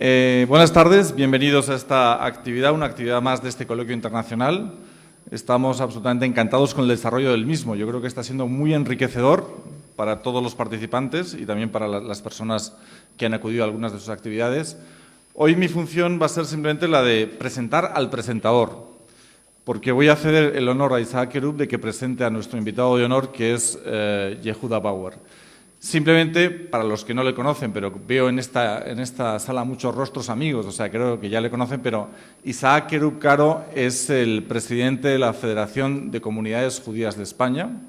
Buenas tardes, bienvenidos a esta actividad, una actividad más de este coloquio internacional. Estamos absolutamente encantados con el desarrollo del mismo. Yo creo que está siendo muy enriquecedor para todos los participantes y también para las personas que han acudido a algunas de sus actividades. Hoy mi función va a ser simplemente la de presentar al presentador, porque voy a ceder el honor a Isaac Kerub de que presente a nuestro invitado de honor, que es Yehuda Bauer. Simplemente, para los que no le conocen, pero veo en esta sala muchos rostros amigos, o sea, creo que ya le conocen, pero Isaac Kerub Caro es el presidente de la Federación de Comunidades Judías de España.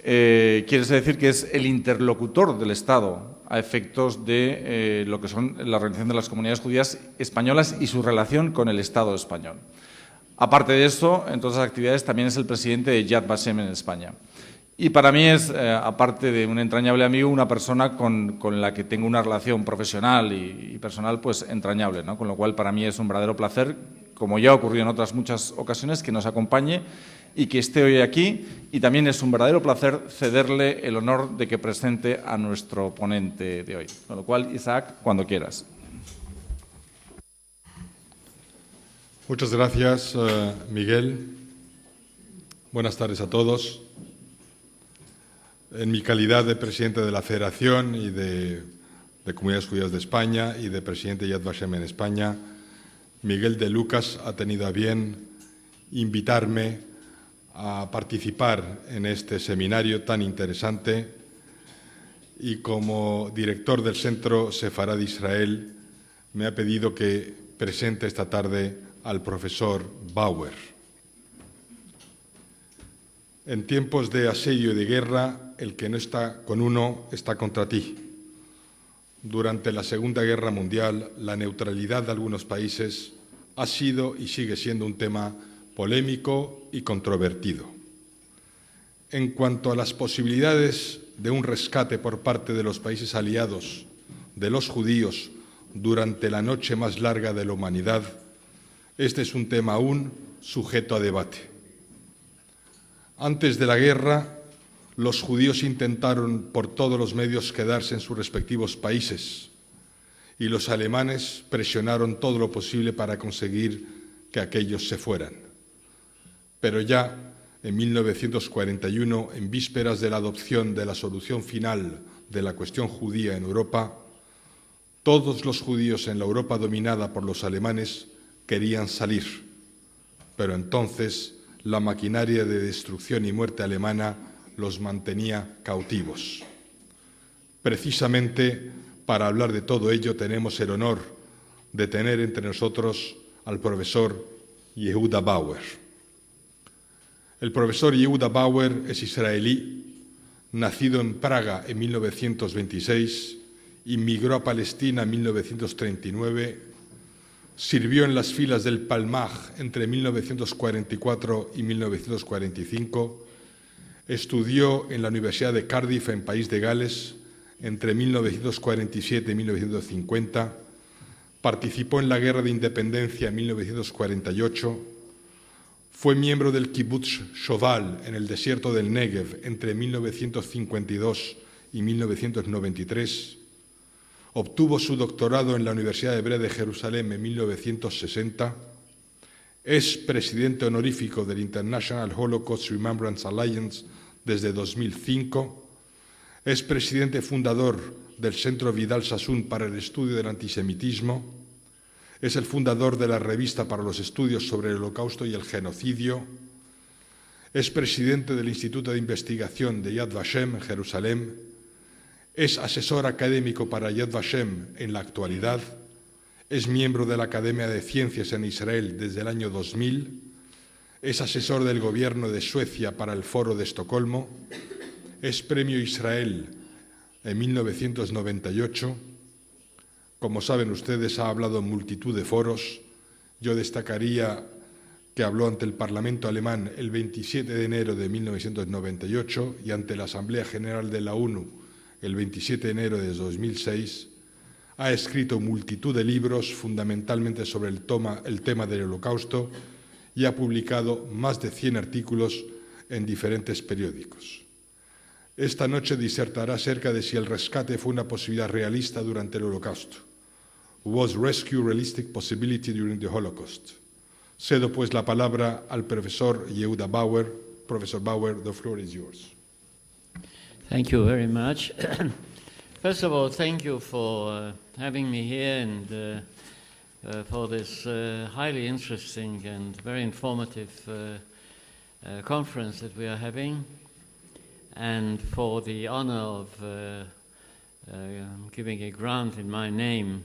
Quiere decir que es el interlocutor del Estado a efectos de lo que son la organización de las comunidades judías españolas y su relación con el Estado español. Aparte de eso, en todas las actividades también es el presidente de Yad Vashem en España. Y para mí es, aparte de un entrañable amigo, una persona con la que tengo una relación profesional y personal pues entrañable, ¿no? Con lo cual para mí es un verdadero placer, como ya ha ocurrido en otras muchas ocasiones, que nos acompañe y que esté hoy aquí. Y también es un verdadero placer cederle el honor de que presente a nuestro ponente de hoy. Con lo cual, Isaac, cuando quieras. Muchas gracias, Miguel. Buenas tardes a todos. En mi calidad de presidente de la Federación y de Comunidades Judías de España y de presidente de Yad Vashem en España, Miguel de Lucas ha tenido a bien invitarme a participar en este seminario tan interesante y como director del Centro Sefarad-Israel me ha pedido que presente esta tarde al profesor Bauer. En tiempos de asedio y de guerra, el que no está con uno está contra ti. Durante la Segunda Guerra Mundial, la neutralidad de algunos países ha sido y sigue siendo un tema polémico y controvertido. En cuanto a las posibilidades de un rescate por parte de los países aliados de los judíos durante la noche más larga de la humanidad, este es un tema aún sujeto a debate. Antes de la guerra, los judíos intentaron por todos los medios quedarse en sus respectivos países y los alemanes presionaron todo lo posible para conseguir que aquellos se fueran. Pero ya en 1941, en vísperas de la adopción de la solución final de la cuestión judía en Europa, todos los judíos en la Europa dominada por los alemanes querían salir, pero entonces la maquinaria de destrucción y muerte alemana los mantenía cautivos. Precisamente para hablar de todo ello tenemos el honor de tener entre nosotros al profesor Yehuda Bauer. El profesor Yehuda Bauer es israelí, nacido en Praga en 1926, inmigró a Palestina en 1939, sirvió en las filas del Palmaj entre 1944 y 1945, estudió en la Universidad de Cardiff, en País de Gales, entre 1947 y 1950, participó en la Guerra de Independencia en 1948, fue miembro del kibbutz Shoval en el desierto del Negev entre 1952 y 1993, obtuvo su doctorado en la Universidad Hebrea de Jerusalén en 1960, es presidente honorífico del International Holocaust Remembrance Alliance desde 2005, es presidente fundador del Centro Vidal Sassoon para el estudio del antisemitismo, es el fundador de la Revista para los Estudios sobre el Holocausto y el Genocidio, es presidente del Instituto de Investigación de Yad Vashem en Jerusalén, es asesor académico para Yad Vashem en la actualidad, es miembro de la Academia de Ciencias en Israel desde el año 2000, es asesor del Gobierno de Suecia para el Foro de Estocolmo, es Premio Israel en 1998. Como saben ustedes, ha hablado en multitud de foros. Yo destacaría que habló ante el Parlamento alemán el 27 de enero de 1998 y ante la Asamblea General de la ONU el 27 de enero de 2006, ha escrito multitud de libros, fundamentalmente sobre el tema del Holocausto, y ha publicado más de 100 artículos en diferentes periódicos. Esta noche disertará acerca de si el rescate fue una posibilidad realista durante el Holocausto, was rescue realistic possibility during the Holocaust. Cedo pues la palabra al profesor Yehuda Bauer. Professor Bauer, the floor is yours. Thank you very much. First of all, thank you for having me here and for this highly interesting and very informative conference that we are having, and for the honor of giving a grant in my name.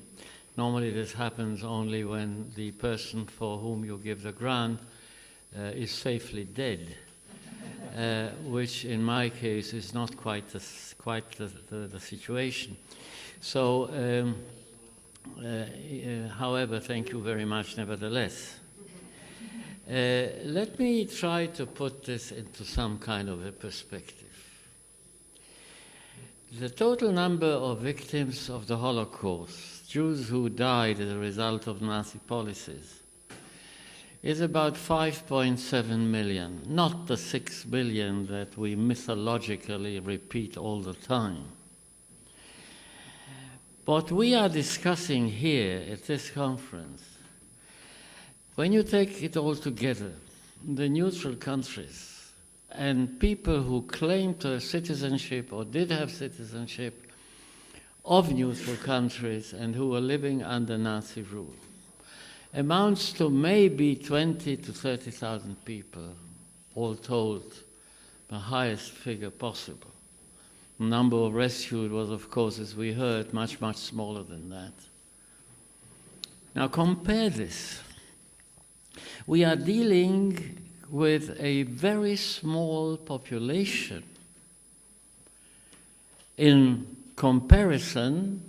Normally this happens only when the person for whom you give the grant is safely dead, which in my case is not quite the situation. So, however, thank you very much nevertheless. Let me try to put this into some kind of a perspective. The total number of victims of the Holocaust, Jews who died as a result of Nazi policies, is about 5.7 million, not the 6 billion that we mythologically repeat all the time. What we are discussing here at this conference, when you take it all together, the neutral countries and people who claim to have citizenship or did have citizenship of neutral countries and who were living under Nazi rule, amounts to maybe 20 to 30,000 people, all told, the highest figure possible. The number of rescued was, of course, as we heard, much, much smaller than that. Now compare this. We are dealing with a very small population in comparison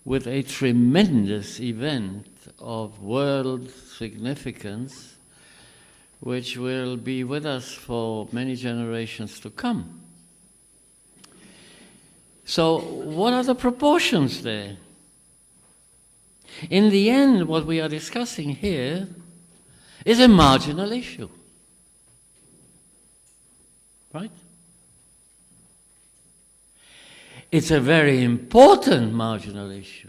with a tremendous event of world significance which will be with us for many generations to come. So what are the proportions there? In the end, what we are discussing here is a marginal issue. Right? It's a very important marginal issue.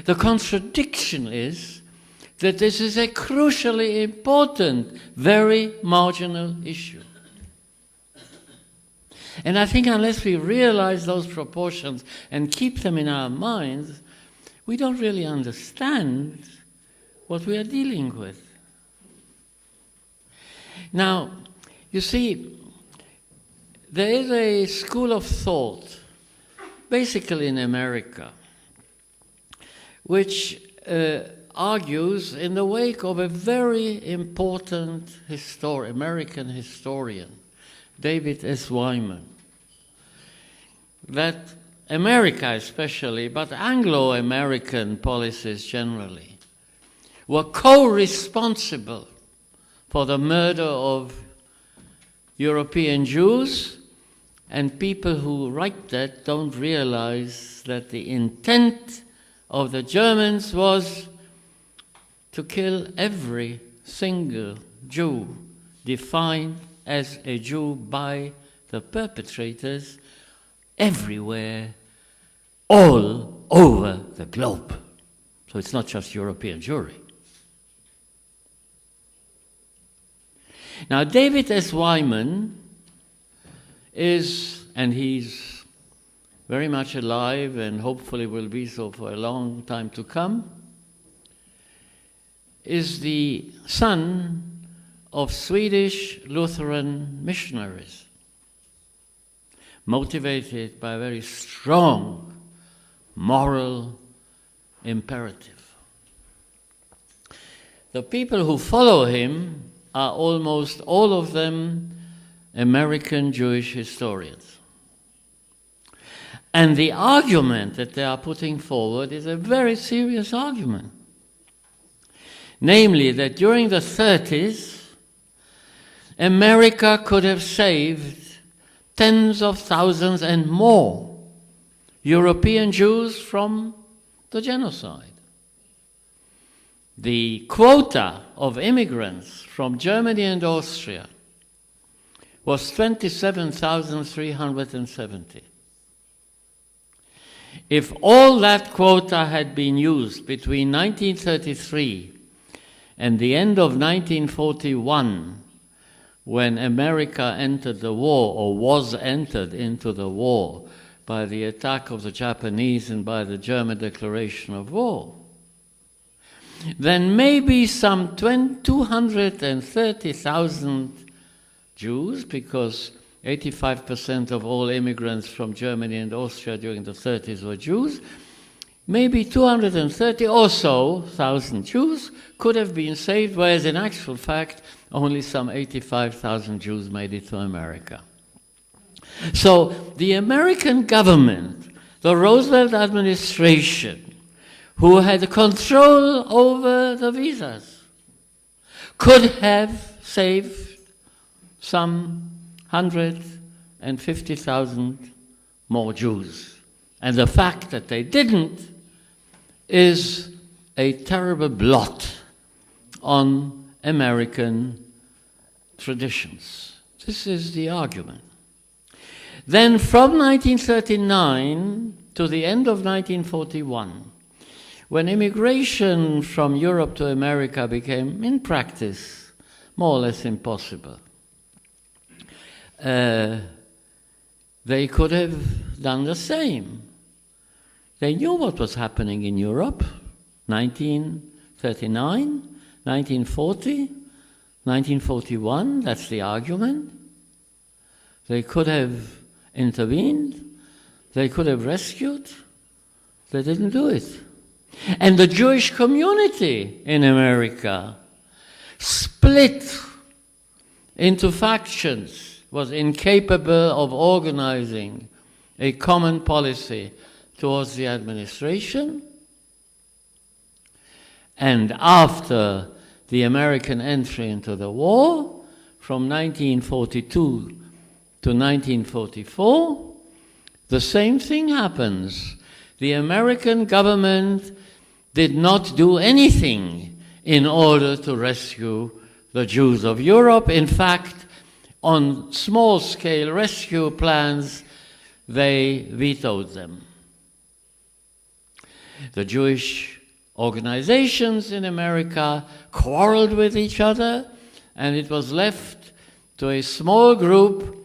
The contradiction is that this is a crucially important, very marginal issue. And I think unless we realize those proportions and keep them in our minds, we don't really understand what we are dealing with. Now, you see, there is a school of thought, basically in America, which argues in the wake of a very important American historian, David S. Wyman, that America especially, but Anglo-American policies generally, were co-responsible for the murder of European Jews, and people who write that don't realize that the intent of the Germans was to kill every single Jew defined as a Jew by the perpetrators everywhere, all over the globe. So it's not just European Jewry. Now, David S. Wyman is, and he's very much alive and hopefully will be so for a long time to come, is the son of Swedish Lutheran missionaries, motivated by a very strong moral imperative. The people who follow him are almost all of them American Jewish historians. And the argument that they are putting forward is a very serious argument. Namely, that during the 30s, America could have saved tens of thousands and more European Jews from the genocide. The quota of immigrants from Germany and Austria was 27,370. If all that quota had been used between 1933 and the end of 1941, when America entered the war, or was entered into the war, by the attack of the Japanese and by the German declaration of war, then maybe some 230,000 Jews, because 85% of all immigrants from Germany and Austria during the 30s were Jews, maybe 230 or so thousand Jews could have been saved, whereas in actual fact only some 85,000 Jews made it to America. So the American government, the Roosevelt administration, who had control over the visas, could have saved some 150,000 more Jews. And the fact that they didn't is a terrible blot on American traditions. This is the argument. Then from 1939 to the end of 1941, when immigration from Europe to America became, in practice, more or less impossible, they could have done the same. They knew what was happening in Europe, 1939, 1940, 1941, that's the argument. They could have intervened, they could have rescued, they didn't do it. And the Jewish community in America split into factions, was incapable of organizing a common policy towards the administration. And after the American entry into the war, from 1942 to 1944, the same thing happens. The American government did not do anything in order to rescue the Jews of Europe. In fact, on small-scale rescue plans, they vetoed them. The Jewish organizations in America quarreled with each other, and it was left to a small group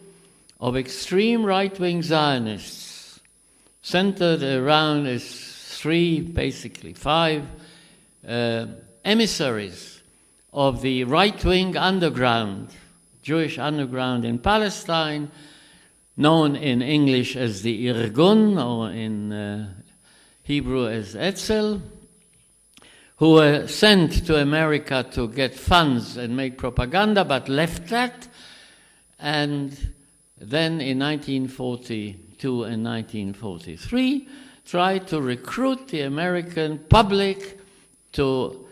of extreme right-wing Zionists, centered around five emissaries of the right-wing underground, Jewish underground in Palestine, known in English as the Irgun, or in Hebrew as Etzel, who were sent to America to get funds and make propaganda, but left that, and then in 1942 and 1943 tried to recruit the American public to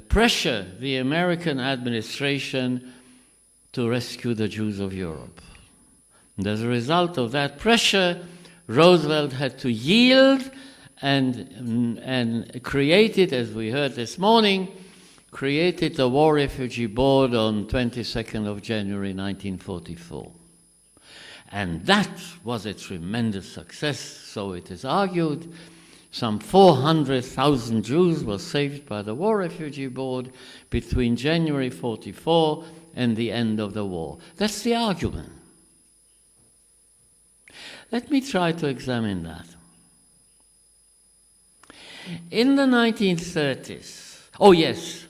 pressure the American administration to rescue the Jews of Europe. And as a result of that pressure, Roosevelt had to yield and created, as we heard this morning, created the War Refugee Board on 22nd of January 1944. And that was a tremendous success, so it is argued. Some 400,000 Jews were saved by the War Refugee Board between January 44 and the end of the war. That's the argument. Let me try to examine that. In the 1930s, oh yes,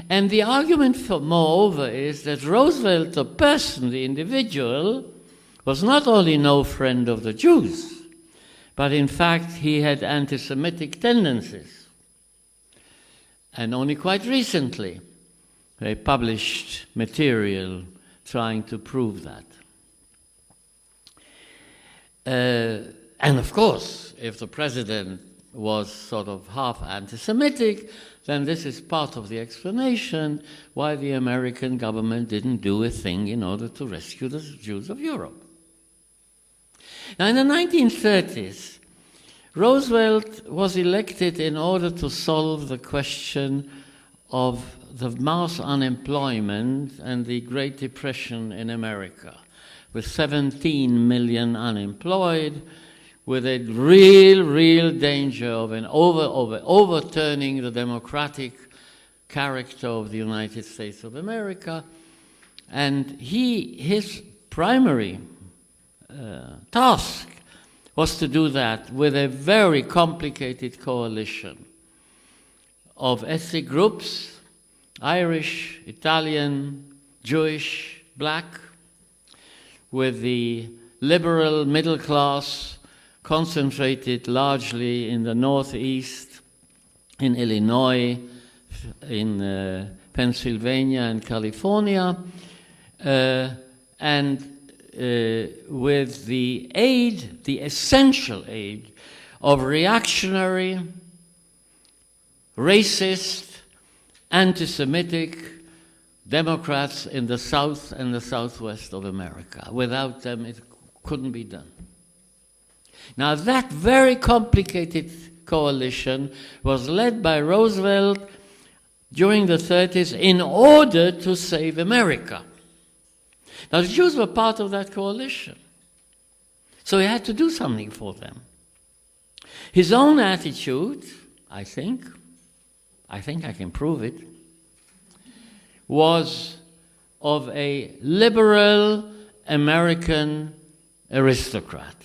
and the argument moreover is that Roosevelt, the person, the individual, was not only no friend of the Jews, but in fact he had anti-Semitic tendencies. And only quite recently they published material trying to prove that. And of course, if the president was sort of half anti-Semitic, then this is part of the explanation why the American government didn't do a thing in order to rescue the Jews of Europe. Now, in the 1930s, Roosevelt was elected in order to solve the question of the mass unemployment and the Great Depression in America, with 17 million unemployed, with a real danger of an overturning the democratic character of the United States of America. And his primary task was to do that with a very complicated coalition of ethnic groups, Irish, Italian, Jewish, black, with the liberal middle class concentrated largely in the Northeast, in Illinois, in Pennsylvania and California, and with the aid, the essential aid, of reactionary, racist, anti-Semitic Democrats in the South and the Southwest of America. Without them, it couldn't be done. Now, that very complicated coalition was led by Roosevelt during the 30s in order to save America. Now, the Jews were part of that coalition, so he had to do something for them. His own attitude, I think I can prove it, was of a liberal American aristocrat.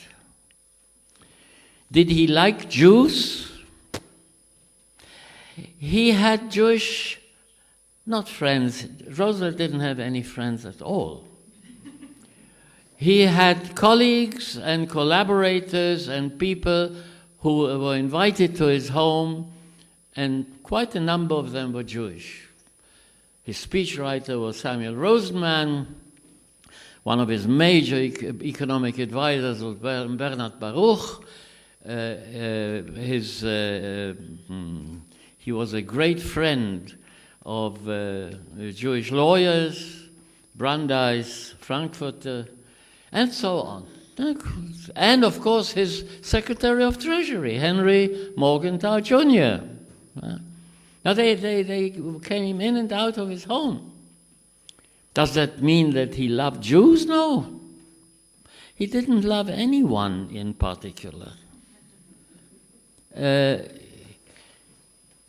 Did he like Jews? He had Jewish, not friends. Roosevelt didn't have any friends at all. He had colleagues and collaborators and people who were invited to his home, and quite a number of them were Jewish. His speechwriter was Samuel Rosenman. One of his major economic advisors was Bernard Baruch. He was a great friend of Jewish lawyers, Brandeis, Frankfurter, and so on. And, of course, his Secretary of Treasury, Henry Morgenthau Jr. Now, they came in and out of his home. Does that mean that he loved Jews? No. He didn't love anyone in particular.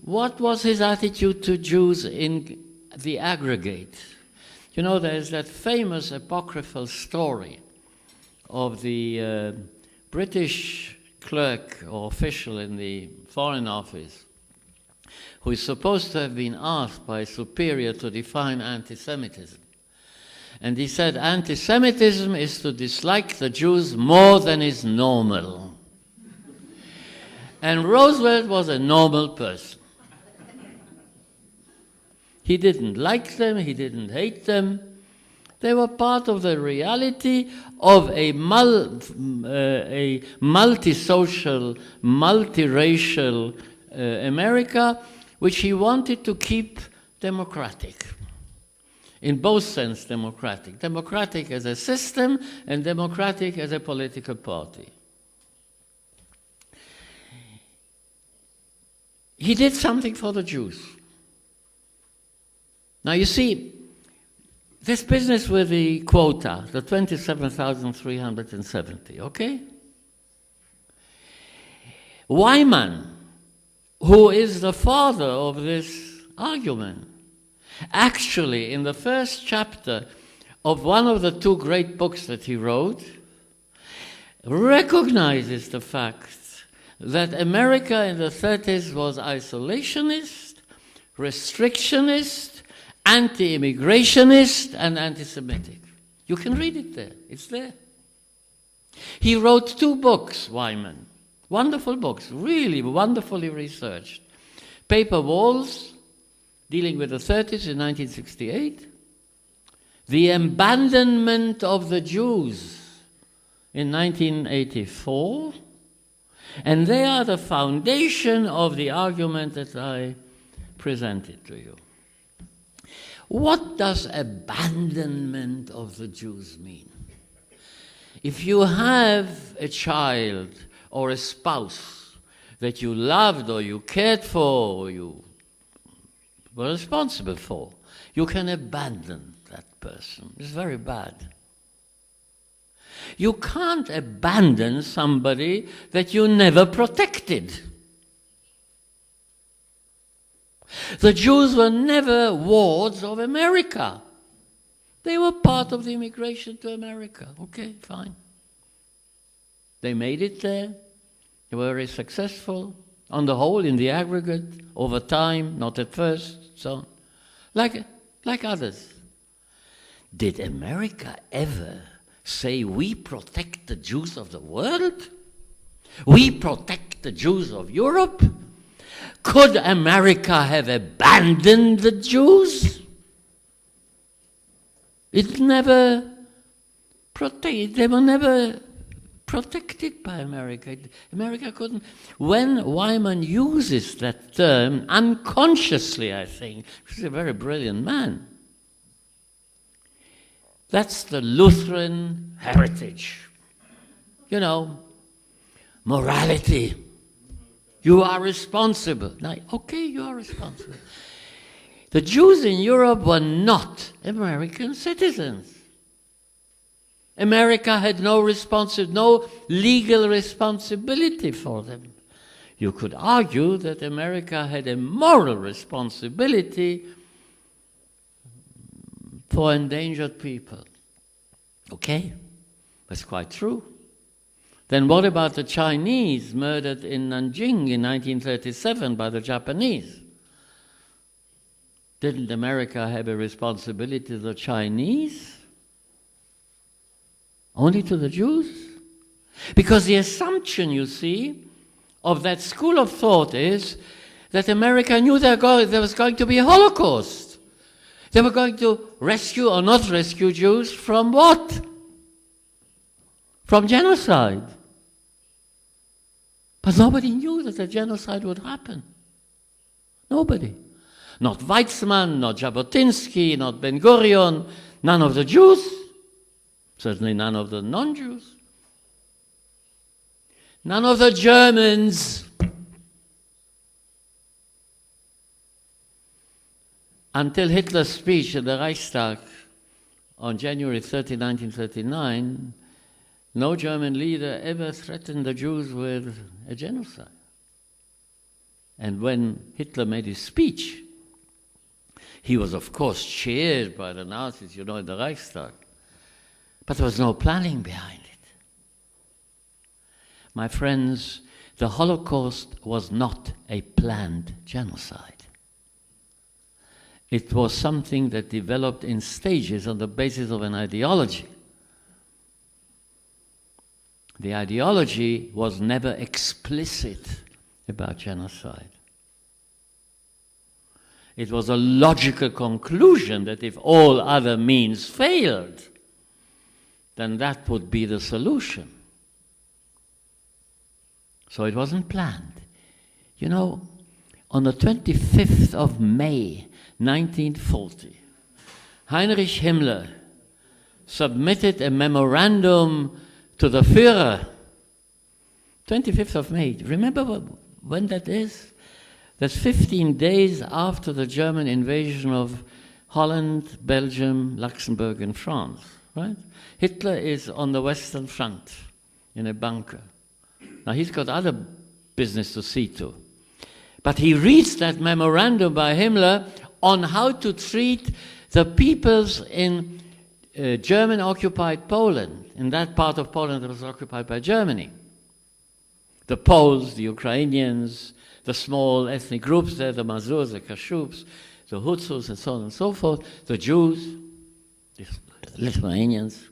What was his attitude to Jews in the aggregate? You know, there's that famous apocryphal story of the British clerk or official in the Foreign Office who is supposed to have been asked by a superior to define anti-Semitism. And he said, anti-Semitism is to dislike the Jews more than is normal. And Roosevelt was a normal person. He didn't like them, he didn't hate them. They were part of the reality of a multi-social, multiracial America, which he wanted to keep democratic. In both sense, democratic. Democratic as a system and democratic as a political party. He did something for the Jews. Now you see, this business with the quota, the 27,370, okay? Wyman, who is the father of this argument, actually in the first chapter of one of the two great books that he wrote, recognizes the fact that America in the 30s was isolationist, restrictionist, anti-immigrationist, and anti-Semitic. You can read it there. It's there. He wrote two books, Wyman. Wonderful books, really wonderfully researched. Paper Walls, dealing with the 30s in 1968. The Abandonment of the Jews in 1984. And they are the foundation of the argument that I presented to you. What does abandonment of the Jews mean? If you have a child or a spouse that you loved or you cared for or you were responsible for, you can abandon that person. It's very bad. You can't abandon somebody that you never protected. The Jews were never wards of America. They were part of the immigration to America. Okay, fine. They made it there. They were very successful. On the whole, in the aggregate, over time, not at first, so on. Like others. Did America ever say, we protect the Jews of the world? We protect the Jews of Europe? Could America have abandoned the Jews? It never protected. They were never protected by America. America couldn't. When Wyman uses that term, unconsciously, I think, he's a very brilliant man. That's the Lutheran heritage. You know, morality. You are responsible. Now, okay, you are responsible. The Jews in Europe were not American citizens. America had no legal responsibility for them. You could argue that America had a moral responsibility for endangered people. Okay, that's quite true. Then what about the Chinese murdered in Nanjing in 1937 by the Japanese? Didn't America have a responsibility to the Chinese? Only to the Jews? Because the assumption, you see, of that school of thought is that America knew there was going to be a Holocaust. They were going to rescue or not rescue Jews from what? From genocide. But nobody knew that a genocide would happen. Nobody. Not Weizmann, not Jabotinsky, not Ben-Gurion, none of the Jews, certainly none of the non-Jews, none of the Germans. Until Hitler's speech at the Reichstag on January 30, 1939, no German leader ever threatened the Jews with a genocide. And when Hitler made his speech, he was, of course, cheered by the Nazis, in the Reichstag. But there was no planning behind it. My friends, the Holocaust was not a planned genocide. It was something that developed in stages on the basis of an ideology. The ideology was never explicit about genocide. It was a logical conclusion that if all other means failed, then that would be the solution. So it wasn't planned. On the 25th of May, 1940, Heinrich Himmler submitted a memorandum to the Führer. 25th of May. Remember when that is? That's 15 days after the German invasion of Holland, Belgium, Luxembourg, and France, right? Hitler is on the Western Front in a bunker. Now, he's got other business to see to. But he reads that memorandum by Himmler on how to treat the peoples in German-occupied Poland, in that part of Poland that was occupied by Germany. The Poles, the Ukrainians, the small ethnic groups there, the Mazurs, the Kashups, the Hutsus, and so on and so forth, the Jews, the Lithuanians.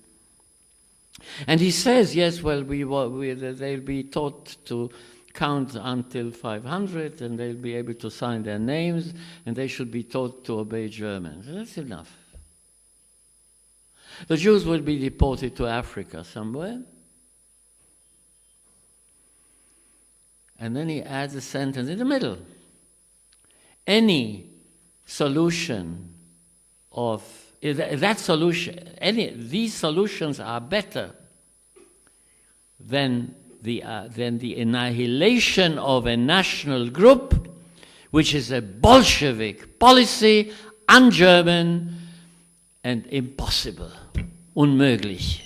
And he says, yes, well, they'll be taught to count until 500, and they'll be able to sign their names, and they should be taught to obey Germans. That's enough. The Jews will be deported to Africa somewhere. And then he adds a sentence in the middle. Any solution these solutions are better than the annihilation of a national group, which is a Bolshevik policy, un-German and impossible, unmöglich.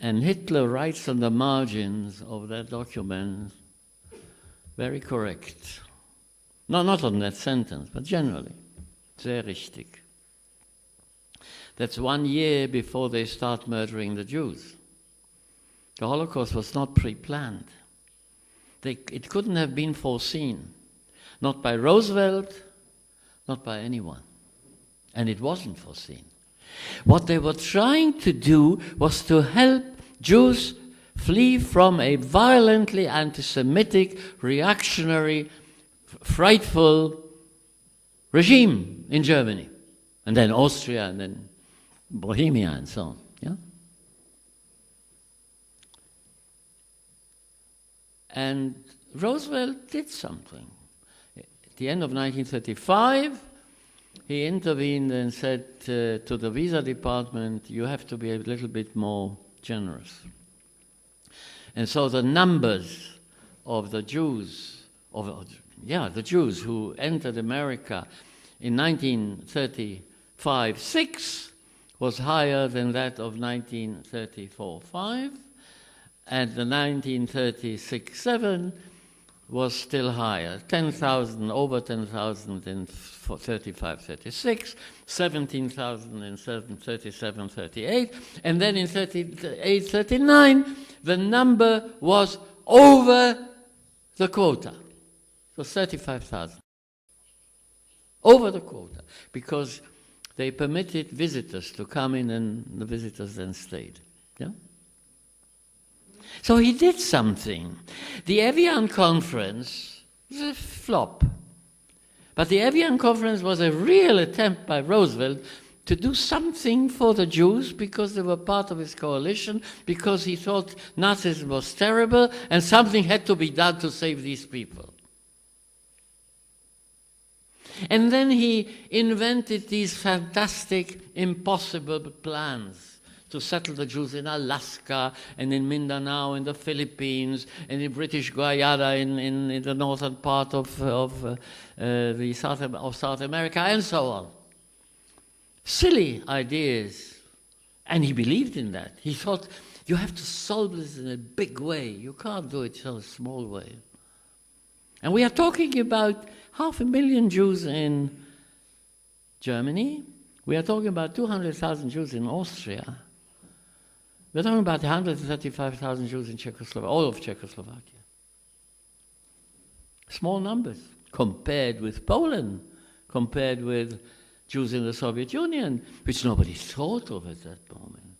And Hitler writes on the margins of that document, very correct. No, not on that sentence, but generally. Sehr richtig. That's 1 year before they start murdering the Jews. The Holocaust was not pre-planned. It couldn't have been foreseen. Not by Roosevelt, not by anyone. And it wasn't foreseen. What they were trying to do was to help Jews flee from a violently anti-Semitic, reactionary, frightful regime in Germany, and then Austria, and then Bohemia, and so on. Yeah? And Roosevelt did something. At the end of 1935, he intervened and said to the visa department, you have to be a little bit more generous. And so the numbers of the Jews, the Jews who entered America in 1935-6 was higher than that of 1934-5, and the 1936-7 was still higher, 10,000, over 10,000 in 35-36, 17,000 in 37-38, and then in 38-39, the number was over the quota. It was 35,000. Over the quota, because they permitted visitors to come in and the visitors then stayed. Yeah? So he did something. The Evian Conference was a flop. But the Evian Conference was a real attempt by Roosevelt to do something for the Jews because they were part of his coalition, because he thought Nazism was terrible and something had to be done to save these people. And then he invented these fantastic, impossible plans to settle the Jews in Alaska and in Mindanao in the Philippines and in British Guiana in the northern part of South America and so on. Silly ideas. And he believed in that. He thought, you have to solve this in a big way. You can't do it in a small way. And we are talking about 500,000 Jews in Germany. We are talking about 200,000 Jews in Austria. We're talking about 135,000 Jews in Czechoslovakia, all of Czechoslovakia. Small numbers compared with Poland, compared with Jews in the Soviet Union, which nobody thought of at that moment.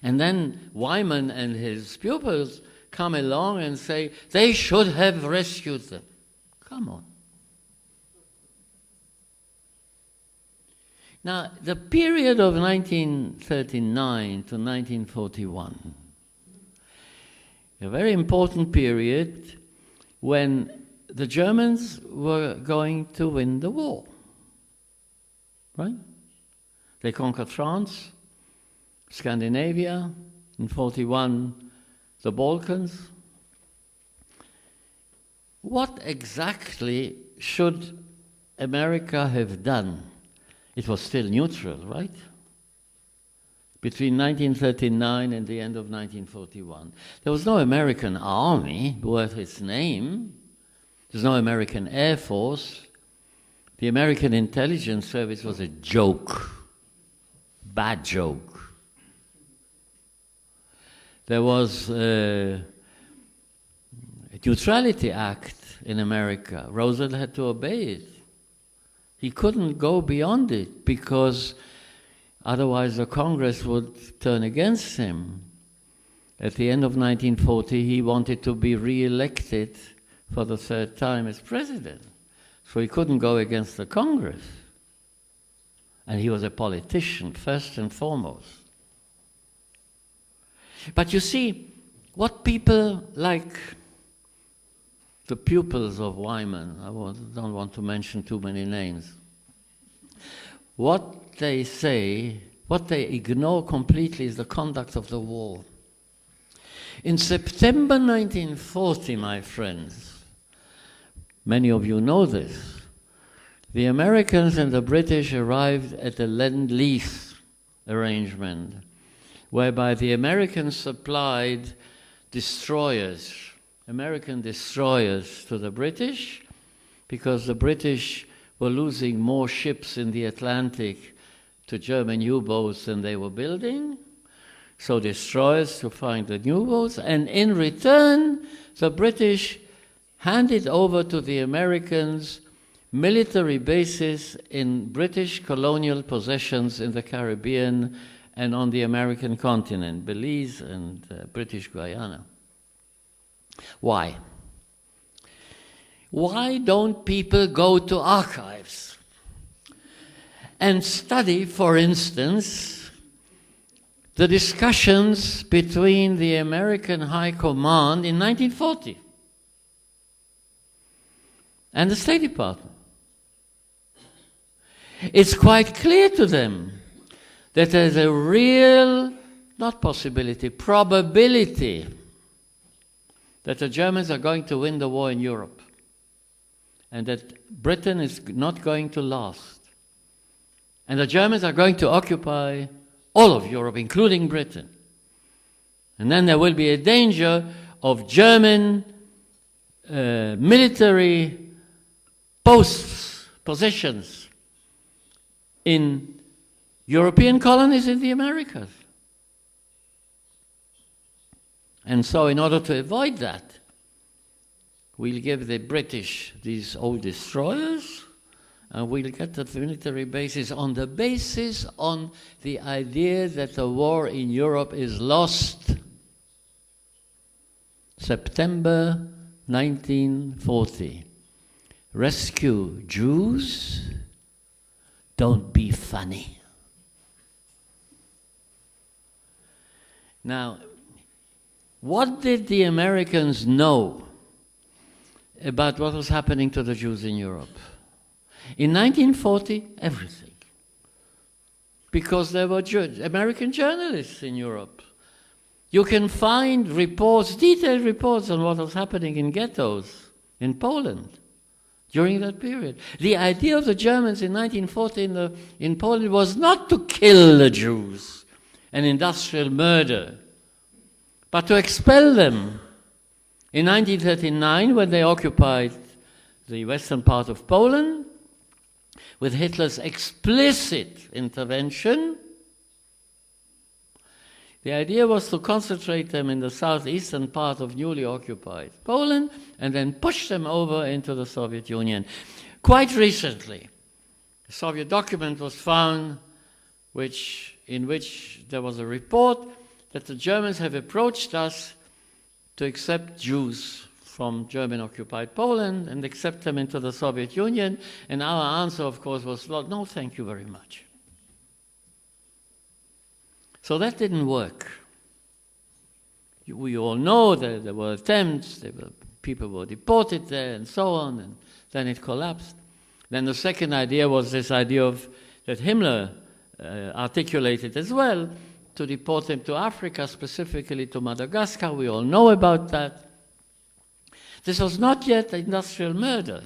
And then Wyman and his pupils come along and say, they should have rescued them. Come on. Now, the period of 1939 to 1941, a very important period when the Germans were going to win the war, right? They conquered France, Scandinavia, in 1941, the Balkans. What exactly should America have done? It was still neutral, right? Between 1939 and the end of 1941. There was no American army worth its name. There's no American Air Force. The American intelligence service was a joke. Bad joke. There was a Neutrality Act in America. Roosevelt had to obey it. He couldn't go beyond it because otherwise the Congress would turn against him. At the end of 1940, he wanted to be re-elected for the third time as president. So he couldn't go against the Congress. And he was a politician, first and foremost. But you see, what people like the pupils of Wyman, I don't want to mention too many names, what they say, what they ignore completely is the conduct of the war. In September 1940, my friends, many of you know this, the Americans and the British arrived at a Lend-Lease arrangement, whereby the Americans supplied American destroyers to the British, because the British were losing more ships in the Atlantic to German U-boats than they were building. So destroyers to find the U-boats, and in return, the British handed over to the Americans military bases in British colonial possessions in the Caribbean and on the American continent, Belize and British Guiana. Why? Why don't people go to archives and study, for instance, the discussions between the American High Command in 1940 and the State Department? It's quite clear to them that there's a real, not possibility, probability that the Germans are going to win the war in Europe and that Britain is not going to last. And the Germans are going to occupy all of Europe, including Britain. And then there will be a danger of German military posts, positions in European colonies in the Americas. And so in order to avoid that, we'll give the British these old destroyers, and we'll get the military bases on the idea that the war in Europe is lost. September 1940. Rescue Jews, don't be funny. Now, what did the Americans know about what was happening to the Jews in Europe? In 1940, everything. Because there were American journalists in Europe. You can find reports, detailed reports on what was happening in ghettos in Poland during that period. The idea of the Germans in 1940 in Poland was not to kill the Jews, an industrial murder, but to expel them. In 1939, when they occupied the western part of Poland, with Hitler's explicit intervention, the idea was to concentrate them in the southeastern part of newly occupied Poland and then push them over into the Soviet Union. Quite recently, a Soviet document was found in which there was a report that the Germans have approached us to accept Jews from German-occupied Poland and accept them into the Soviet Union. And our answer, of course, was, no, thank you very much. So that didn't work. We all know that there were attempts, people were deported there and so on, and then it collapsed. Then the second idea was this idea that Himmler articulated as well, to deport them to Africa, specifically to Madagascar. We all know about that. This was not yet industrial murder,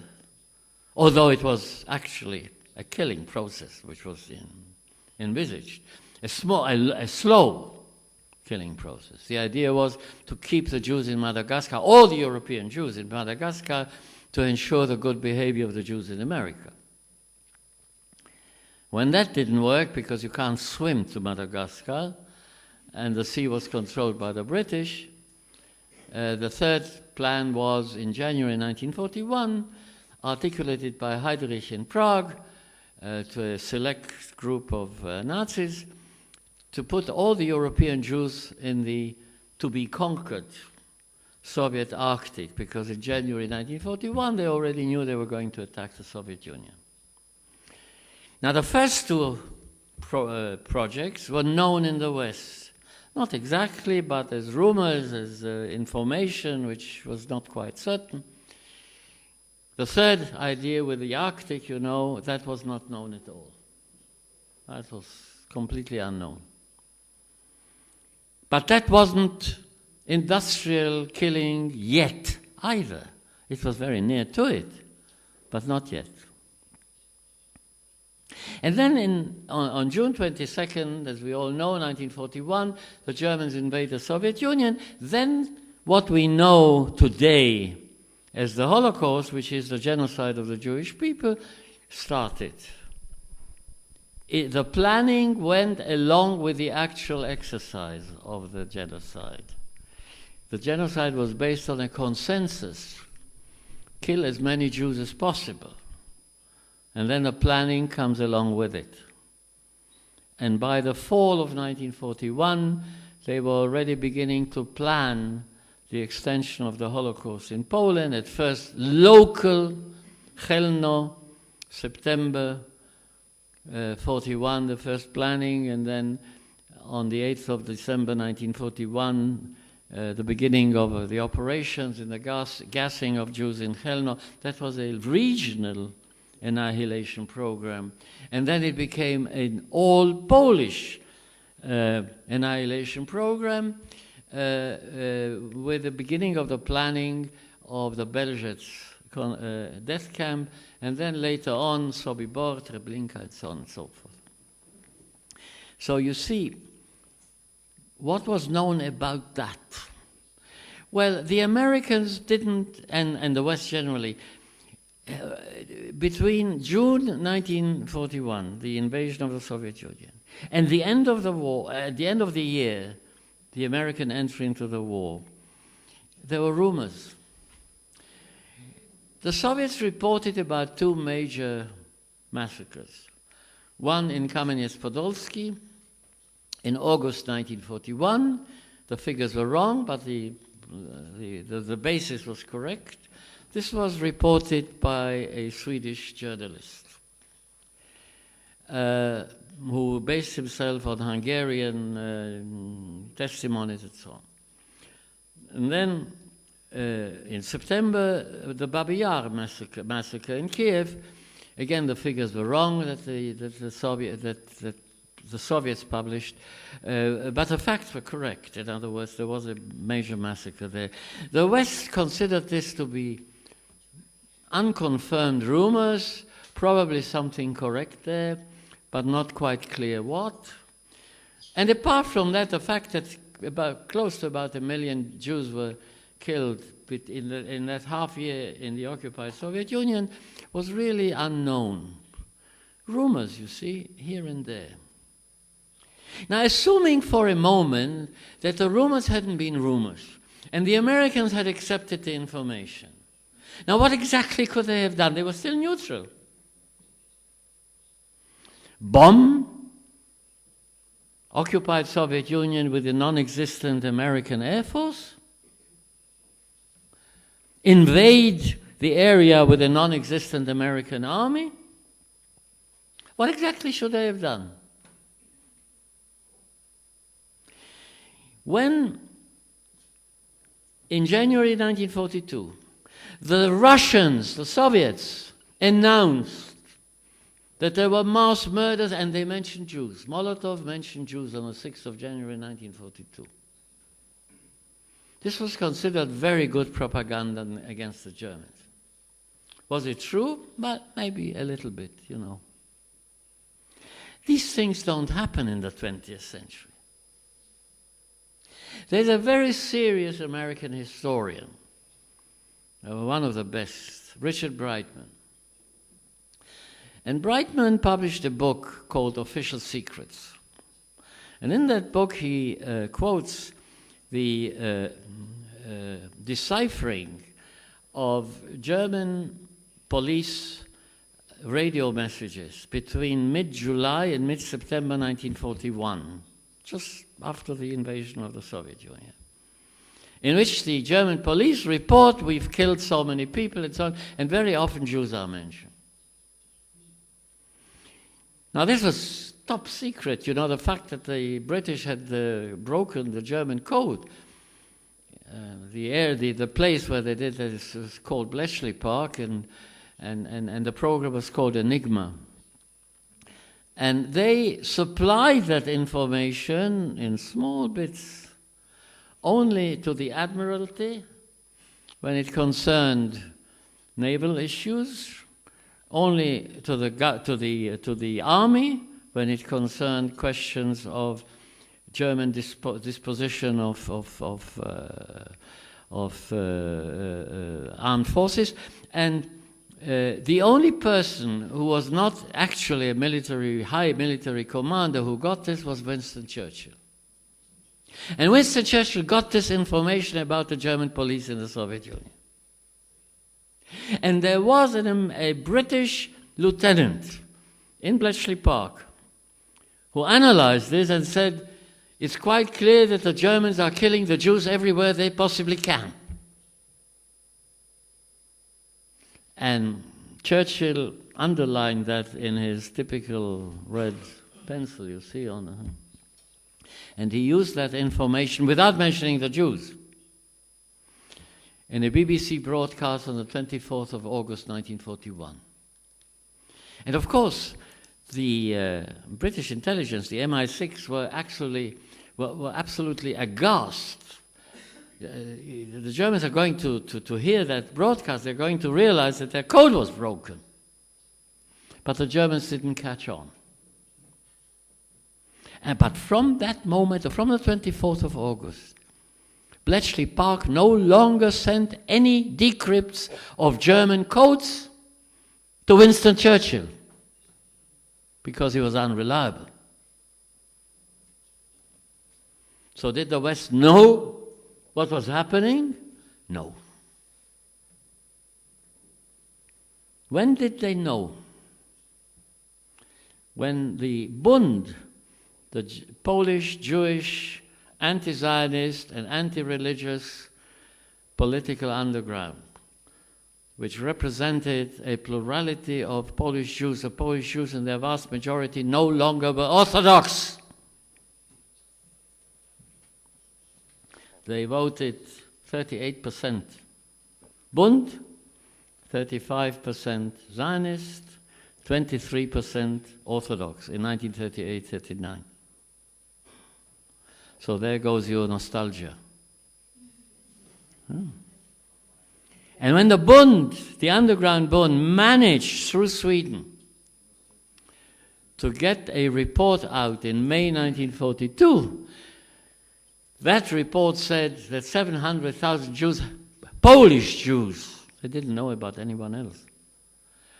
although it was actually a killing process which was envisaged. A slow killing process. The idea was to keep the Jews in Madagascar, all the European Jews in Madagascar, to ensure the good behavior of the Jews in America. When that didn't work, because you can't swim to Madagascar, and the sea was controlled by the British, the third plan was in January 1941, articulated by Heydrich in Prague to a select group of Nazis, to put all the European Jews in the to-be-conquered Soviet Arctic, because in January 1941 they already knew they were going to attack the Soviet Union. Now the first two projects were known in the West. Not exactly, but as rumors, as information which was not quite certain. The third idea with the Arctic, that was not known at all. That was completely unknown. But that wasn't industrial killing yet either. It was very near to it, but not yet. And then on June 22nd, as we all know, 1941, the Germans invade the Soviet Union. Then what we know today as the Holocaust, which is the genocide of the Jewish people, started. The planning went along with the actual exercise of the genocide. The genocide was based on a consensus: kill as many Jews as possible. And then the planning comes along with it. And by the fall of 1941, they were already beginning to plan the extension of the Holocaust in Poland. At first, local, Chelmno, September 41, the first planning, and then on the 8th of December 1941, the beginning of the operations in the gassing of Jews in Chelmno. That was a regional annihilation program. And then it became an all-Polish annihilation program with the beginning of the planning of the Belzec death camp, and then later on Sobibor, Treblinka, and so on and so forth. So you see, what was known about that? Well, the Americans didn't, and the West generally, between June 1941, the invasion of the Soviet Union, and the end of the war, at the end of the year, the American entry into the war, there were rumors. The Soviets reported about two major massacres. One in Kamenets-Podolsky in August 1941. The figures were wrong, but the basis was correct. This was reported by a Swedish journalist who based himself on Hungarian testimonies and so on. And then in September, the Babi Yar massacre in Kiev. Again, the figures were wrong that the Soviets published, but the facts were correct. In other words, there was a major massacre there. The West considered this to be unconfirmed rumors, probably something correct there, but not quite clear what. And apart from that, the fact that close to about 1 million Jews were killed in that half year in the occupied Soviet Union was really unknown. Rumors, you see, here and there. Now, assuming for a moment that the rumors hadn't been rumors, and the Americans had accepted the information, now what exactly could they have done? They were still neutral. Bomb occupied Soviet Union with a non-existent American Air Force? Invade the area with a non-existent American army? What exactly should they have done? When, in January 1942, the Russians, the Soviets, announced that there were mass murders, and they mentioned Jews. Molotov mentioned Jews on the 6th of January 1942. This was considered very good propaganda against the Germans. Was it true? Well, maybe a little bit, you know. These things don't happen in the 20th century. There's a very serious American historian, one of the best, Richard Brightman. And Brightman published a book called Official Secrets. And in that book he quotes the deciphering of German police radio messages between mid-July and mid-September 1941, just after the invasion of the Soviet Union, in which the German police report, we've killed so many people and so on, and very often Jews are mentioned. Now this was top secret, you know, the fact that the British had broken the German code. The place where they did this was called Bletchley Park, and the program was called Enigma. And they supplied that information in small bits only to the Admiralty when it concerned naval issues, only to the army when it concerned questions of German disposition of armed forces, and the only person who was not actually a high military commander who got this was Winston Churchill. And Winston Churchill got this information about the German police in the Soviet Union. And there was a British lieutenant in Bletchley Park who analyzed this and said, it's quite clear that the Germans are killing the Jews everywhere they possibly can. And Churchill underlined that in his typical red pencil you see on the... And he used that information without mentioning the Jews in a BBC broadcast on the 24th of August 1941. And of course, the British intelligence, the MI6, were absolutely aghast. The Germans are going to hear that broadcast. They're going to realize that their code was broken. But the Germans didn't catch on. But from that moment, from the 24th of August, Bletchley Park no longer sent any decrypts of German codes to Winston Churchill because he was unreliable. So did the West know what was happening? No. When did they know? When the Bund, the Polish, Jewish, anti-Zionist and anti-religious political underground, which represented a plurality of Polish Jews, the Polish Jews in their vast majority no longer were Orthodox. They voted 38% Bund, 35% Zionist, 23% Orthodox in 1938-39. So there goes your nostalgia. And when the Bund, the underground Bund, managed through Sweden to get a report out in May 1942, that report said that 700,000 Jews, Polish Jews, they didn't know about anyone else,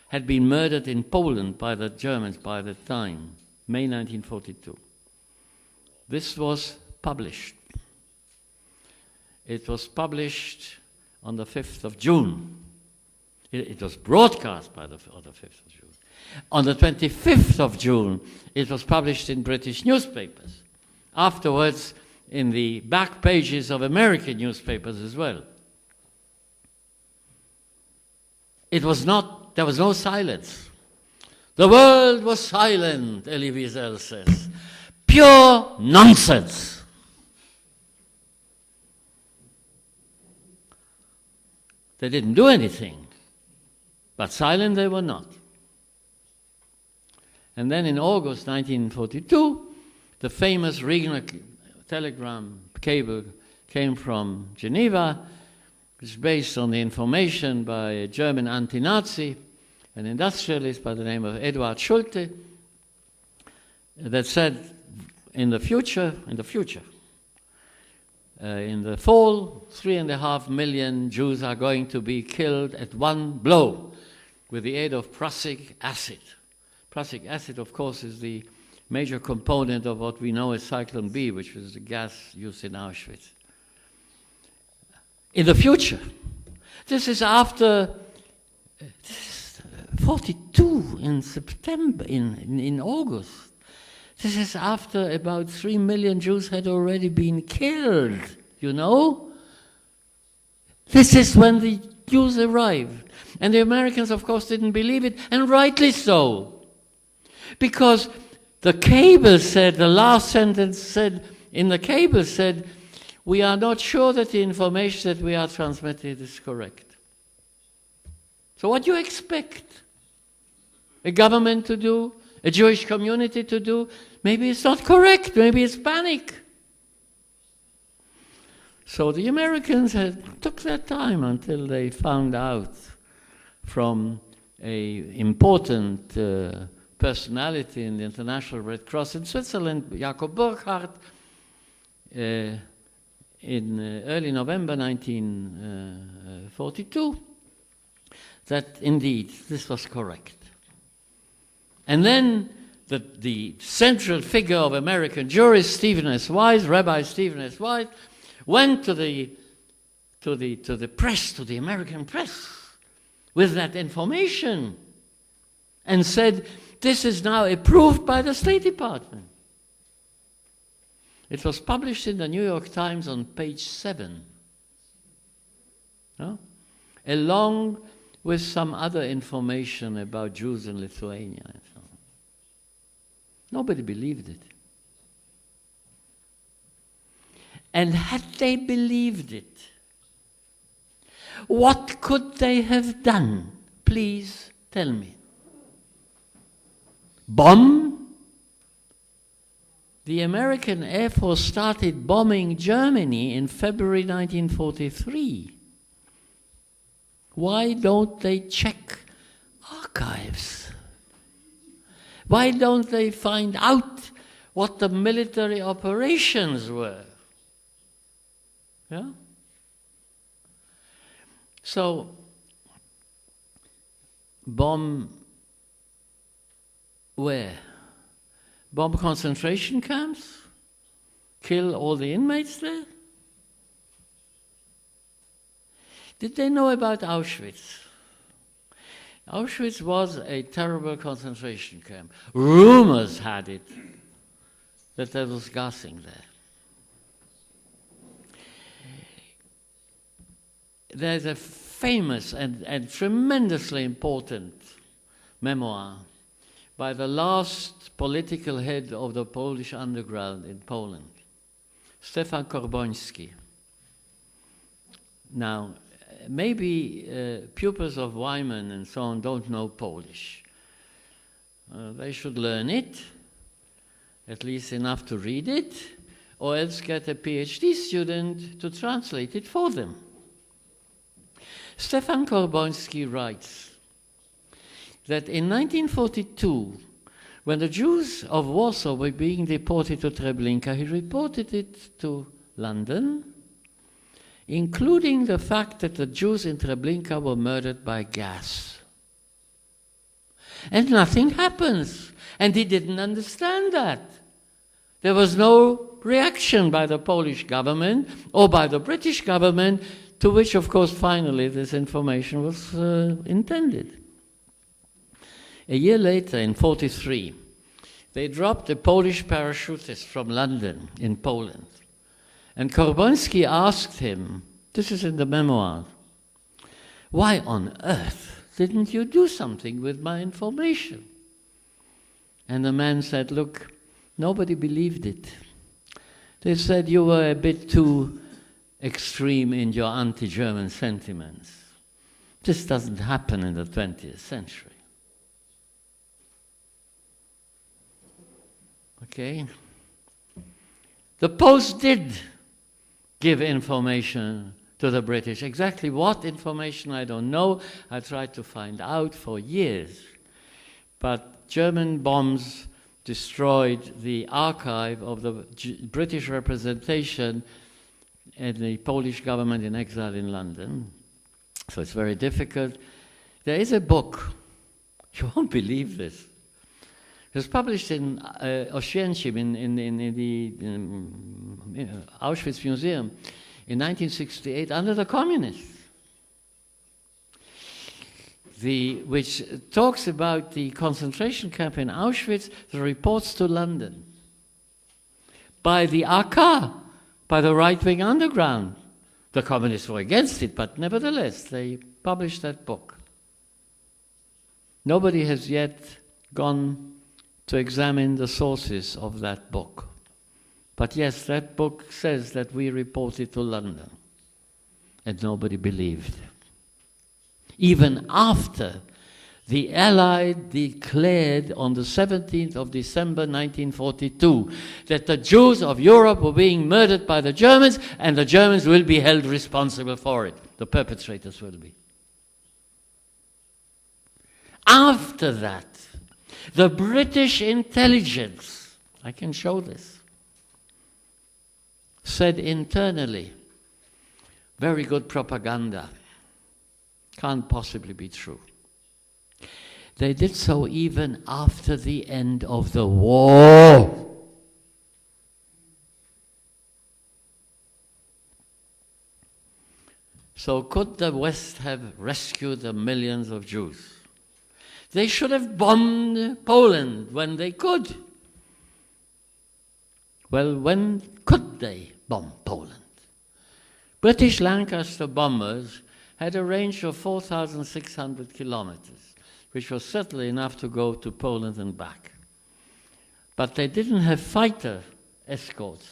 had been murdered in Poland by the Germans by the time, May 1942. This was published. It was published on the 5th of June. It was broadcast on the 5th of June. On the 25th of June, it was published in British newspapers. Afterwards, in the back pages of American newspapers as well. There was no silence. The world was silent, Elie Wiesel says. Pure nonsense. They didn't do anything, but silent they were not. And then in August 1942, the famous regional telegram cable came from Geneva, which is based on the information by a German anti-Nazi, an industrialist by the name of Eduard Schulte, that said in the fall, 3.5 million Jews are going to be killed at one blow with the aid of prussic acid. Prussic acid, of course, is the major component of what we know as Cyclone B, which was the gas used in Auschwitz. In the future, this is after 42 in September, in August. This is after about 3 million Jews had already been killed, you know? This is when the Jews arrived. And the Americans, of course, didn't believe it, and rightly so. Because the cable said, the last sentence said, in the cable said, we are not sure that the information that we are transmitting is correct. So what do you expect? A government to do? A Jewish community to do? Maybe it's not correct. Maybe it's panic. So the Americans took their time until they found out from important personality in the International Red Cross in Switzerland, Jakob Burckhardt, in early November 1942, that indeed this was correct. And then the central figure of American jurist, Stephen S. Wise, Rabbi Stephen S. Wise, went to the press, to the American press, with that information, and said, this is now approved by the State Department. It was published in the New York Times on page 7, no? Along with some other information about Jews in Lithuania and so on. Nobody believed it. And had they believed it, what could they have done? Please tell me. Bomb? The American Air Force started bombing Germany in February 1943. Why don't they check archives? Why don't they find out what the military operations were? Yeah? So, bomb where? Bomb concentration camps? Kill all the inmates there? Did they know about Auschwitz? Auschwitz was a terrible concentration camp. Rumors had it that there was gassing there. There's a famous and tremendously important memoir by the last political head of the Polish underground in Poland, Stefan Kowalski. Now, maybe pupils of Wyman and so on don't know Polish. They should learn it, at least enough to read it, or else get a PhD student to translate it for them. Stefan Kowalski writes that in 1942, when the Jews of Warsaw were being deported to Treblinka, he reported it to London, including the fact that the Jews in Treblinka were murdered by gas. And nothing happens. And he didn't understand that. There was no reaction by the Polish government or by the British government, to which, of course, finally this information was intended. A year later, in 1943, they dropped a Polish parachutist from London in Poland. And Kowalski asked him, this is in the memoir, why on earth didn't you do something with my information? And the man said, look, nobody believed it. They said you were a bit too extreme in your anti-German sentiments. This doesn't happen in the 20th century. Okay? The Post did give information to the British. Exactly what information, I don't know. I tried to find out for years. But German bombs destroyed the archive of the British representation and the Polish government in exile in London. So it's very difficult. There is a book, you won't believe this. It was published in Oświęcim, in the Auschwitz Museum in 1968 under the communists, which talks about the concentration camp in Auschwitz, the reports to London by the AK, by the right-wing underground. The communists were against it, but nevertheless, they published that book. Nobody has yet gone to examine the sources of that book. But yes, that book says that we reported to London, and nobody believed. Even after the Allies declared on the 17th of December 1942 that the Jews of Europe were being murdered by the Germans, and the Germans will be held responsible for it. The perpetrators will be. After that, the British intelligence, I can show this, said internally, very good propaganda, can't possibly be true. They did so even after the end of the war. So could the West have rescued the millions of Jews? They should have bombed Poland when they could. Well, when could they bomb Poland? British Lancaster bombers had a range of 4,600 kilometers, which was certainly enough to go to Poland and back. But they didn't have fighter escorts.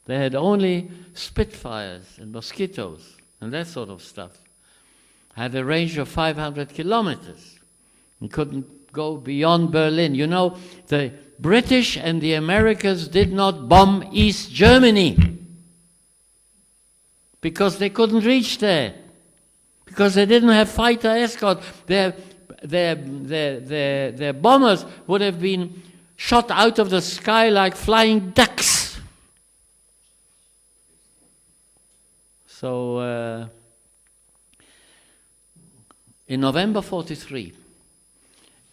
They had only Spitfires and Mosquitoes and that sort of stuff. Had a range of 500 kilometers and couldn't go beyond Berlin. You know, the British and the Americans did not bomb East Germany because they couldn't reach there, because they didn't have fighter escort. Their bombers would have been shot out of the sky like flying ducks. So in November 43,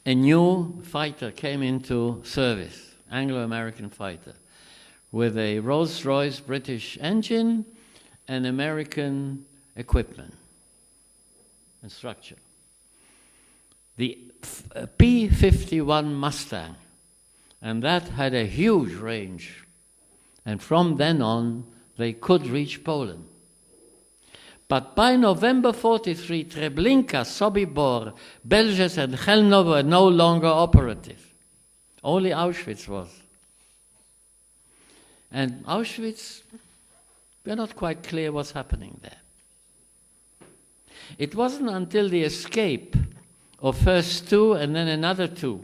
a new fighter came into service, Anglo-American fighter, with a Rolls-Royce British engine and American equipment and structure. The P-51 Mustang, and that had a huge range. And from then on, they could reach Poland. But by November 43, Treblinka, Sobibor, Belzec and Chelmno were no longer operative. Only Auschwitz was. And Auschwitz, we're not quite clear what's happening there. It wasn't until the escape of first 2 and then another 2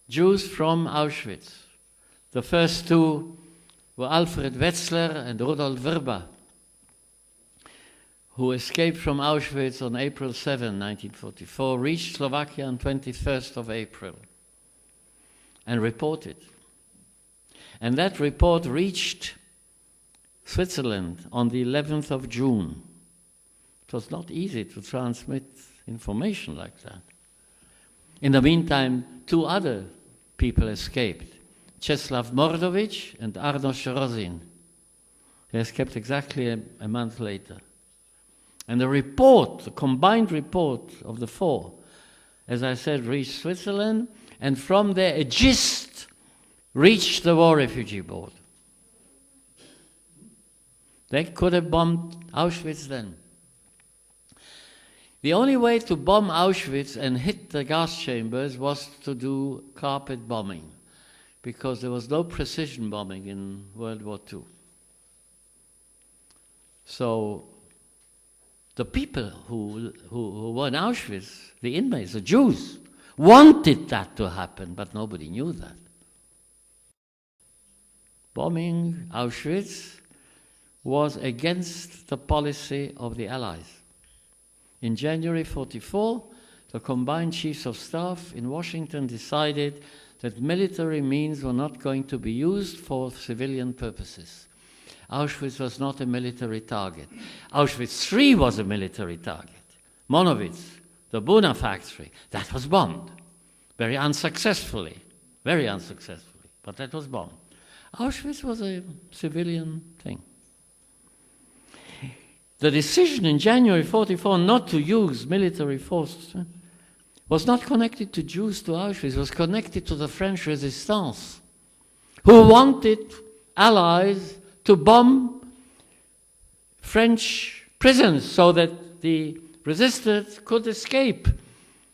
Jews from Auschwitz. The first 2 were Alfred Wetzler and Rudolf Vrba, who escaped from Auschwitz on April 7, 1944, reached Slovakia on 21st of April, and reported. And that report reached Switzerland on the 11th of June. It was not easy to transmit information like that. In the meantime, 2 other people escaped, Czeslaw Mordowicz and Arno Szerozin. They escaped exactly a month later. And the report, the combined report of the 4, as I said, reached Switzerland, and from there a gist reached the War Refugee Board. They could have bombed Auschwitz then. The only way to bomb Auschwitz and hit the gas chambers was to do carpet bombing, because there was no precision bombing in World War II. So the people who were in Auschwitz, the inmates, the Jews, wanted that to happen, but nobody knew that. Bombing Auschwitz was against the policy of the Allies. In January 44, the combined chiefs of staff in Washington decided that military means were not going to be used for civilian purposes. Auschwitz was not a military target. Auschwitz III was a military target. Monowitz, the Buna factory, that was bombed. Very unsuccessfully, but that was bombed. Auschwitz was a civilian thing. The decision in January 44 not to use military force was not connected to Jews to Auschwitz, it was connected to the French resistance, who wanted Allies to bomb French prisons so that the resistors could escape.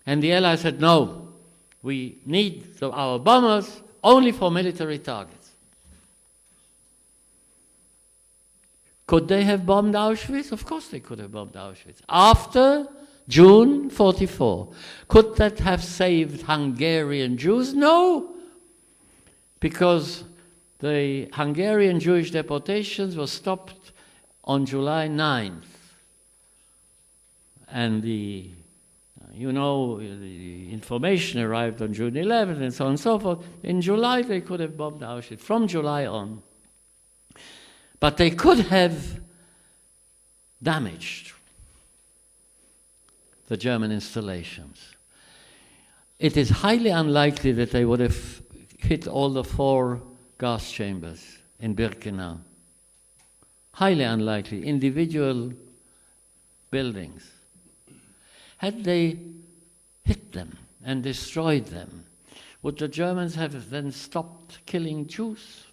And the Allies said, no, we need our bombers only for military targets. Could they have bombed Auschwitz? Of course they could have bombed Auschwitz. After June 44. Could that have saved Hungarian Jews? No, because the Hungarian Jewish deportations were stopped on July 9th. And the the information arrived on June 11th and so on and so forth. In July, they could have bombed Auschwitz, from July on. But they could have damaged the German installations. It is highly unlikely that they would have hit all the 4 gas chambers in Birkenau. Highly unlikely. Individual buildings. Had they hit them and destroyed them, would the Germans have then stopped killing Jews?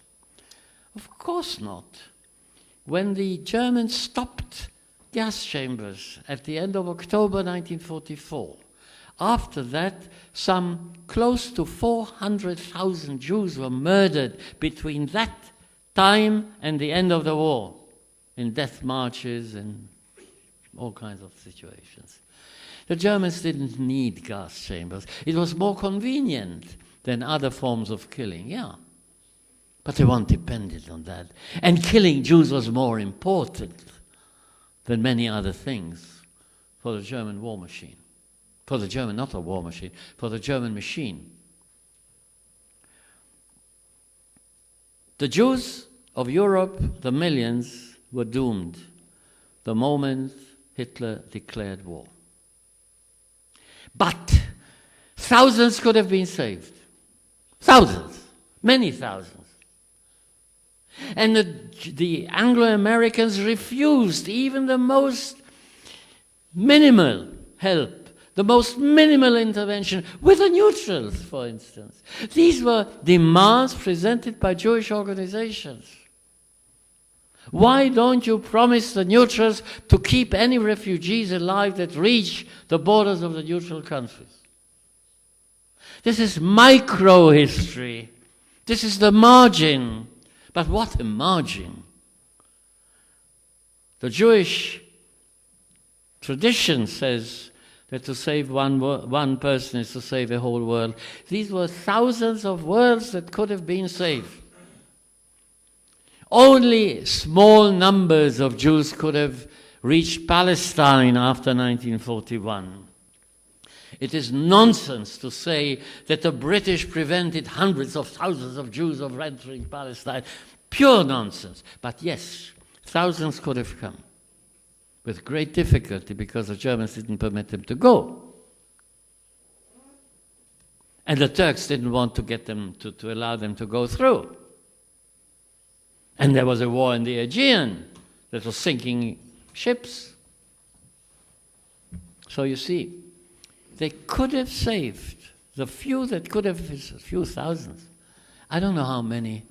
Of course not. When the Germans stopped gas chambers at the end of October 1944, after that, some close to 400,000 Jews were murdered between that time and the end of the war, in death marches and all kinds of situations. The Germans didn't need gas chambers. It was more convenient than other forms of killing, yeah. But they weren't dependent on that. And killing Jews was more important than many other things for the German war machine. For the German, not a war machine, for the German machine. The Jews of Europe, the millions, were doomed the moment Hitler declared war. But thousands could have been saved. Thousands. Many thousands. And the Anglo-Americans refused even the most minimal help, the most minimal intervention with the neutrals, for instance. These were demands presented by Jewish organizations. Why don't you promise the neutrals to keep any refugees alive that reach the borders of the neutral countries? This is micro-history. This is the margin. But what a margin. The Jewish tradition says that to save one person is to save a whole world. These were thousands of worlds that could have been saved. Only small numbers of Jews could have reached Palestine after 1941. It is nonsense to say that the British prevented hundreds of thousands of Jews from entering Palestine. Pure nonsense. But yes, thousands could have come with great difficulty because the Germans didn't permit them to go. And the Turks didn't want to get them to allow them to go through. And there was a war in the Aegean that was sinking ships. So you see, they could have saved the few that could have, a few thousands. I don't know how many.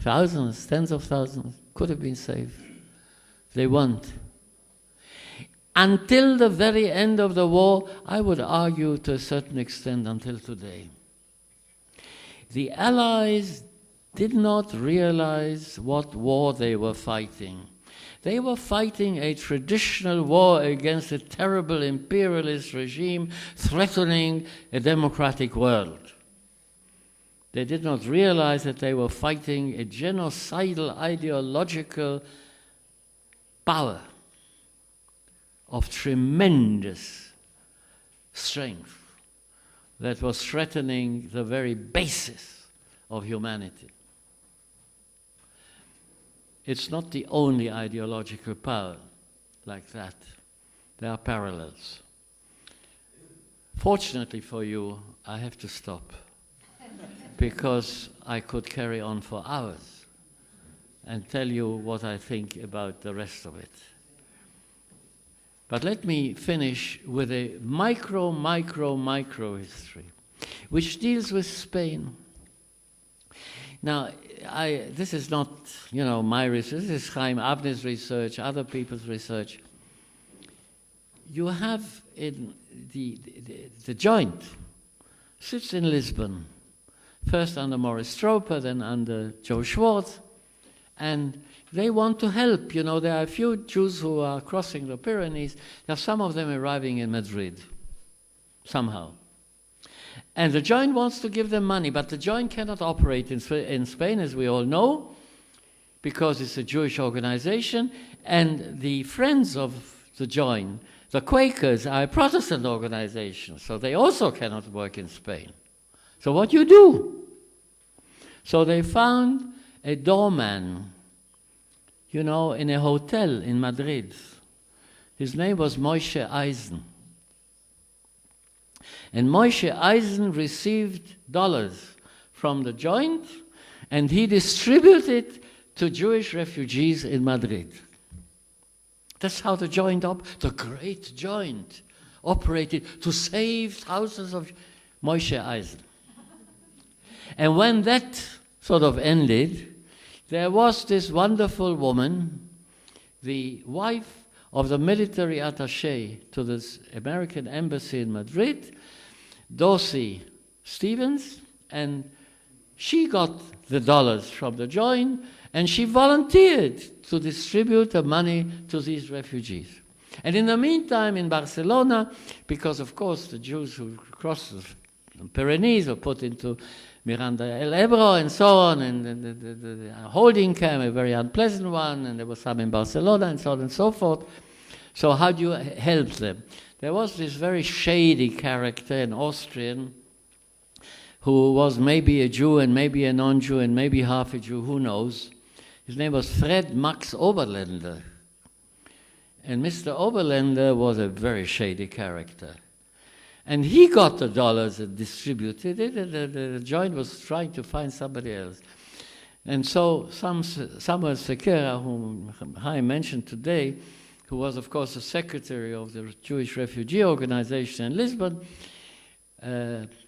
Thousands, tens of thousands could have been saved. They weren't. Until the very end of the war, I would argue to a certain extent until today, the Allies did not realize what war they were fighting. They were fighting a traditional war against a terrible imperialist regime threatening a democratic world. They did not realize that they were fighting a genocidal ideological power of tremendous strength that was threatening the very basis of humanity. It's not the only ideological power like that. There are parallels. Fortunately for you, I have to stop because I could carry on for hours and tell you what I think about the rest of it. But let me finish with a micro history, which deals with Spain. Now, this is not, my research. This is Chaim Abner's research, other people's research. You have in the Joint sits in Lisbon, first under Maurice Stroper, then under Joe Schwartz, and they want to help. There are a few Jews who are crossing the Pyrenees. There are some of them arriving in Madrid, somehow. And the Joint wants to give them money, but the Joint cannot operate in Spain, as we all know, because it's a Jewish organization, and the friends of the Joint The Quakers are a Protestant organization, so they also cannot work in Spain. So what do you do? So they found a doorman, you know, in a hotel in Madrid. His name was Moshe Eisen. And Moshe Eisen received dollars from the joint, and he distributed to Jewish refugees in Madrid. That's how the joint, the great joint, operated to save thousands of Moshe Eisen. And when that sort of ended, there was this wonderful woman, the wife of the military attaché to the American embassy in Madrid, Dorsey Stevens, and she got the dollars from the joint, and she volunteered to distribute the money to these refugees. And in the meantime, in Barcelona, because of course the Jews who crossed the Pyrenees were put into Miranda el Ebro and so on, and the holding camp, a very unpleasant one, and there was some in Barcelona and so on and so forth. So how do you help them? There was this very shady character, an Austrian, who was maybe a Jew and maybe a non-Jew and maybe half a Jew, who knows. His name was Fred Max Oberländer. And Mr. Oberländer was a very shady character. And he got the dollars and distributed it, and the joint was trying to find somebody else. And so Samuel Sequeira, whom I mentioned today, who was, of course, the secretary of the Jewish Refugee Organization in Lisbon,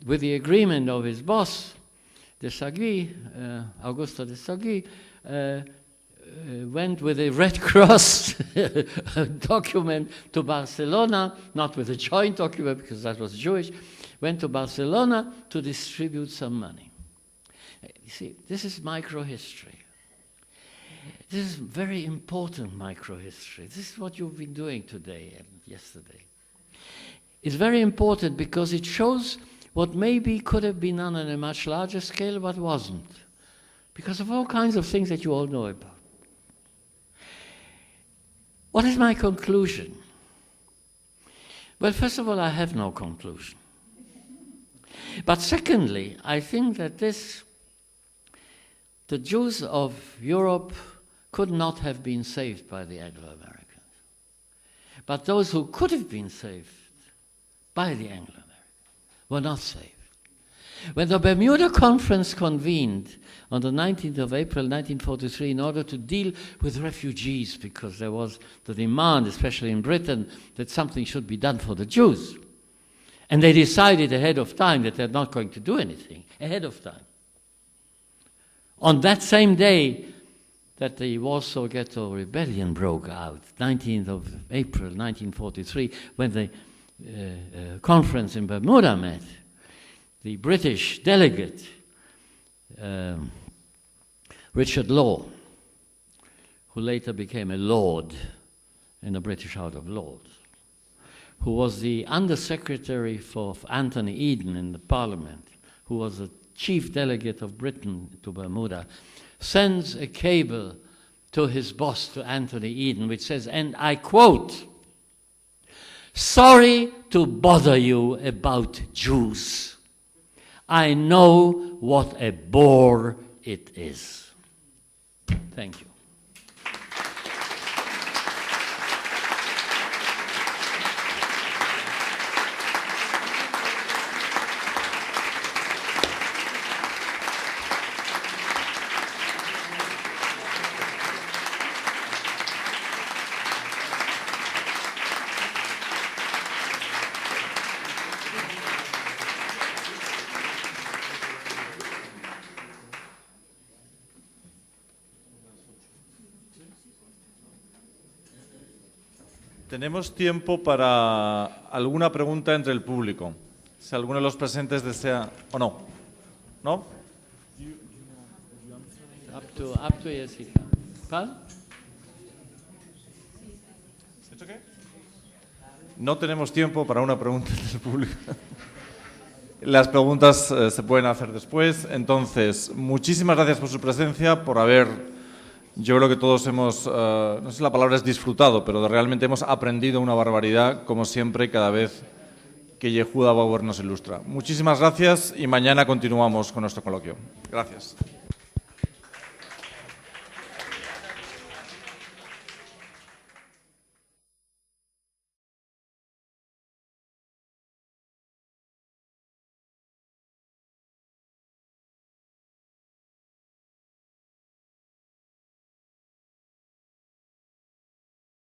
with the agreement of his boss, de Sagui, Augusto de Sagui, went with a Red Cross document to Barcelona, not with a joint document because that was Jewish, went to Barcelona to distribute some money. You see, this is microhistory. This is very important microhistory. This is what you've been doing today and yesterday. It's very important because it shows what maybe could have been done on a much larger scale but wasn't, because of all kinds of things that you all know about. What is my conclusion? Well, first of all, I have no conclusion. But secondly, I think that the Jews of Europe could not have been saved by the Anglo-Americans. But those who could have been saved by the Anglo-Americans were not saved. When the Bermuda Conference convened on the 19th of April 1943 in order to deal with refugees, because there was the demand, especially in Britain, that something should be done for the Jews. And they decided ahead of time that they're not going to do anything, ahead of time. On that same day that the Warsaw Ghetto Rebellion broke out, 19th of April 1943, when the conference in Bermuda met, the British delegate, Richard Law, who later became a Lord in the British House of Lords, who was the Undersecretary for Anthony Eden in the Parliament, who was the chief delegate of Britain to Bermuda, sends a cable to his boss, to Anthony Eden, which says, and I quote, "Sorry to bother you about Jews. I know what a bore it is." Thank you. Tenemos tiempo para alguna pregunta entre el público. Si alguno de los presentes desea... ¿O no? ¿No? Up to Jessica. ¿Pardon? No tenemos tiempo para una pregunta del público. Las preguntas se pueden hacer después. Entonces, muchísimas gracias por su presencia, por haber Yo creo que todos hemos, no sé si la palabra es disfrutado, pero realmente hemos aprendido una barbaridad, como siempre, cada vez que Yehuda Bauer nos ilustra. Muchísimas gracias y mañana continuamos con nuestro coloquio. Gracias.